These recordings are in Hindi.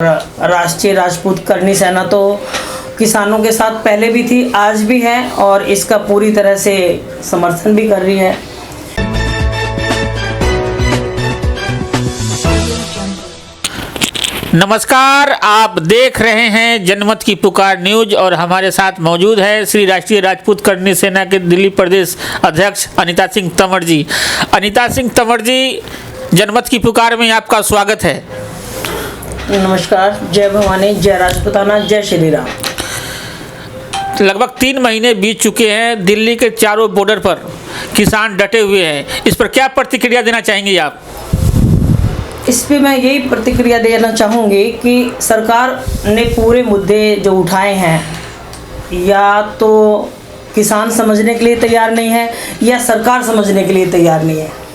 राष्ट्रीय राजपूत करनी सेना तो किसानों के साथ पहले भी थी, आज भी है और इसका पूरी तरह से समर्थन भी कर रही है। नमस्कार, आप देख रहे हैं जनमत की पुकार न्यूज और हमारे साथ मौजूद है श्री राष्ट्रीय राजपूत करनी सेना के दिल्ली प्रदेश अध्यक्ष अनीता सिंह तंवर जी। अनीता सिंह तंवर जी, जनमत की पुकार में आपका स्वागत है। नमस्कार, जय भवानी, जय राजपूताना, जय श्री राम। लगभग 3 महीने बीत चुके हैं, दिल्ली के चारों बॉर्डर पर किसान डटे हुए हैं, इस पर क्या प्रतिक्रिया देना चाहेंगे आप? इस पे मैं यही प्रतिक्रिया देना चाहूँगी कि सरकार ने पूरे मुद्दे जो उठाए हैं या तो किसान समझने के लिए तैयार नहीं है या सरकार समझने के लिए तैयार नहीं है।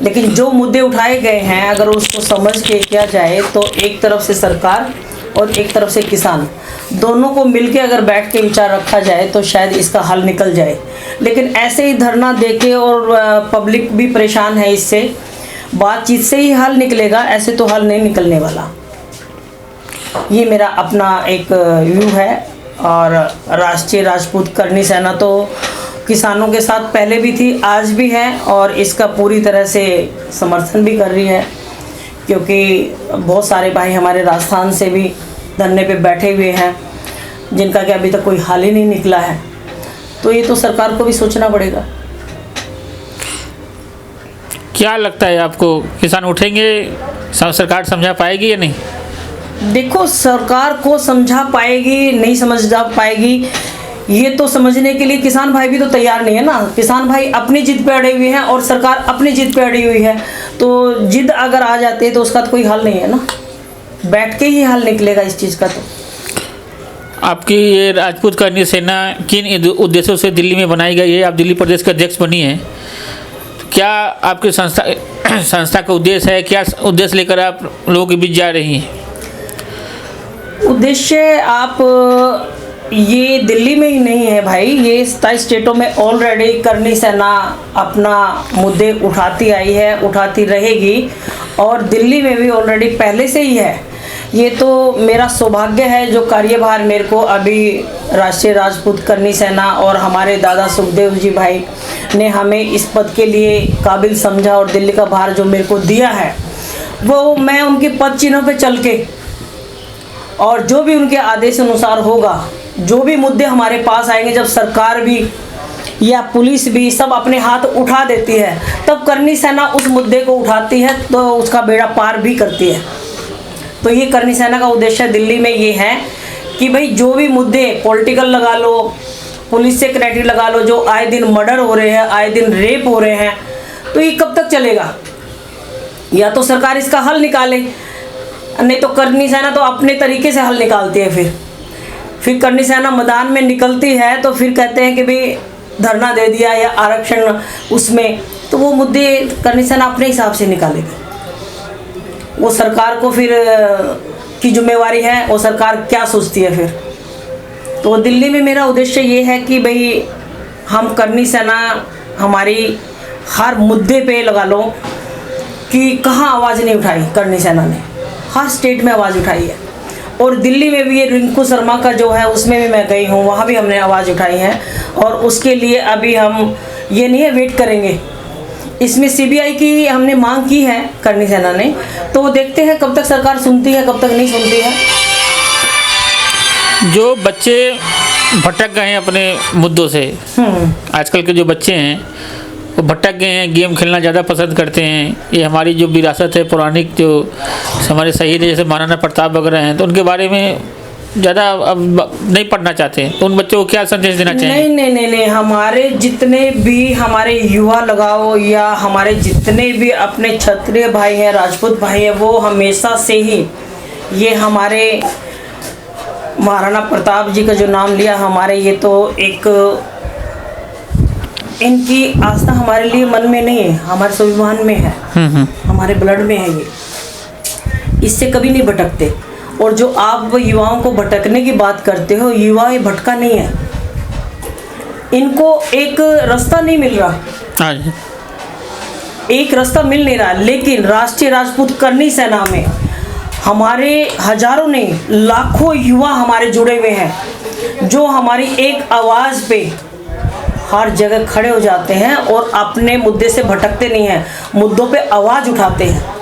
लेकिन जो मुद्दे उठाए गए हैं अगर उसको समझ के किया जाए तो एक तरफ से सरकार और एक तरफ से किसान, दोनों को मिलके अगर बैठ के विचार रखा जाए तो शायद इसका हल निकल जाए। लेकिन ऐसे ही धरना देके और पब्लिक भी परेशान है, इससे बातचीत से ही हल निकलेगा, ऐसे तो हल नहीं निकलने वाला। ये मेरा अपना एक व्यू है। और राष्ट्रीय राजपूत करनी सेना तो किसानों के साथ पहले भी थी, आज भी है और इसका पूरी तरह से समर्थन भी कर रही है, क्योंकि बहुत सारे भाई हमारे राजस्थान से भी धरने पे बैठे हुए हैं जिनका कि अभी तक कोई हल ही नहीं निकला है। तो ये तो सरकार को भी सोचना पड़ेगा। क्या लगता है आपको, किसान उठेंगे, सरकार समझा पाएगी या नहीं? देखो, सरकार को समझा पाएगी नहीं समझा पाएगी ये तो समझने के लिए किसान भाई भी तो तैयार नहीं है ना। किसान भाई अपनी जिद पे अड़े हुए हैं और सरकार अपनी जिद पे अड़ी हुई है। तो जिद अगर आ जाती है तो उसका तो कोई हल नहीं है ना, बैठ के ही हल निकलेगा इस चीज़ का। तो आपकी ये राजपूत करनी सेना किन उद्देश्यों से दिल्ली में बनाई गई है? आप दिल्ली प्रदेश के अध्यक्ष बनी हैं, तो क्या आपकी संस्था का उद्देश्य है? क्या उद्देश्य लेकर आप लोगों के बीच जा रही हैं? उद्देश्य आप ये दिल्ली में ही नहीं है भाई, ये 27 स्टेटों में ऑलरेडी करनी सेना अपना मुद्दे उठाती आई है, उठाती रहेगी और दिल्ली में भी ऑलरेडी पहले से ही है। ये तो मेरा सौभाग्य है जो कार्यभार मेरे को अभी राष्ट्रीय राजपूत करनी सेना और हमारे दादा सुखदेव जी भाई ने हमें इस पद के लिए काबिल समझा और दिल्ली का भार जो मेरे को दिया है वो मैं उनके पद चिन्हों पे चल के और जो भी उनके आदेश अनुसार होगा, जो भी मुद्दे हमारे पास आएंगे, जब सरकार भी या पुलिस भी सब अपने हाथ उठा देती है तब करनी सेना उस मुद्दे को उठाती है तो उसका बेड़ा पार भी करती है। तो ये करनी सेना का उद्देश्य दिल्ली में ये है कि भाई जो भी मुद्दे पॉलिटिकल लगा लो, पुलिस से क्राइटेरिया लगा लो, जो आए दिन मर्डर हो रहे हैं, आए दिन रेप हो रहे हैं, तो ये कब तक चलेगा? या तो सरकार इसका हल निकाले, नहीं तो करनी सेना तो अपने तरीके से हल निकालती है। फिर करनी सेना मैदान में निकलती है तो फिर कहते हैं कि भाई धरना दे दिया या आरक्षण उसमें, तो वो मुद्दे करनी सेना अपने हिसाब से निकालेगी। वो सरकार को फिर की जिम्मेवारी है, वो सरकार क्या सोचती है फिर। तो दिल्ली में मेरा उद्देश्य ये है कि भाई हम करनी सेना हमारी हर मुद्दे पे लगा लो कि कहाँ आवाज़ नहीं उठाई करनी सेना ने, हर स्टेट में आवाज़ उठाई है। और दिल्ली में भी ये रिंकू शर्मा का जो है उसमें भी मैं गई हूँ, वहाँ भी हमने आवाज़ उठाई है और उसके लिए अभी हम ये नहीं है वेट करेंगे। इसमें सीबीआई की हमने मांग की है करनी सेना ने, तो देखते हैं कब तक सरकार सुनती है कब तक नहीं सुनती है। जो बच्चे भटक गए हैं अपने मुद्दों से, आजकल के जो बच्चे हैं वो भटक गए हैं, गेम खेलना ज़्यादा पसंद करते हैं। ये हमारी जो विरासत है पौराणिक, जो हमारे शहीद जैसे महाराणा प्रताप वगैरह हैं, तो उनके बारे में ज़्यादा अब नहीं पढ़ना चाहते हैं। तो उन बच्चों को क्या संदेश देना चाहिए? नहीं, हमारे जितने भी हमारे युवा लगाओ या हमारे जितने भी अपने क्षत्रिय भाई हैं, राजपूत भाई हैं, वो हमेशा से ही ये हमारे महाराणा प्रताप जी का जो नाम लिया, हमारे ये तो एक इनकी आस्था हमारे लिए मन में नहीं है, हमारे स्वाभिमान में है, हमारे ब्लड में है ये, इससे कभी नहीं भटकते। और जो आप युवाओं को भटकने की बात करते हो, युवा ये भटका नहीं है, इनको एक रास्ता नहीं मिल रहा, एक रास्ता मिल नहीं रहा। लेकिन राष्ट्रीय राजपूत करनी सेना में हमारे हजारों नहीं लाखों युवा हमारे जुड़े हुए हैं जो हमारी एक आवाज़ पे हर जगह खड़े हो जाते हैं और अपने मुद्दे से भटकते नहीं हैं, मुद्दों पे आवाज़ उठाते हैं।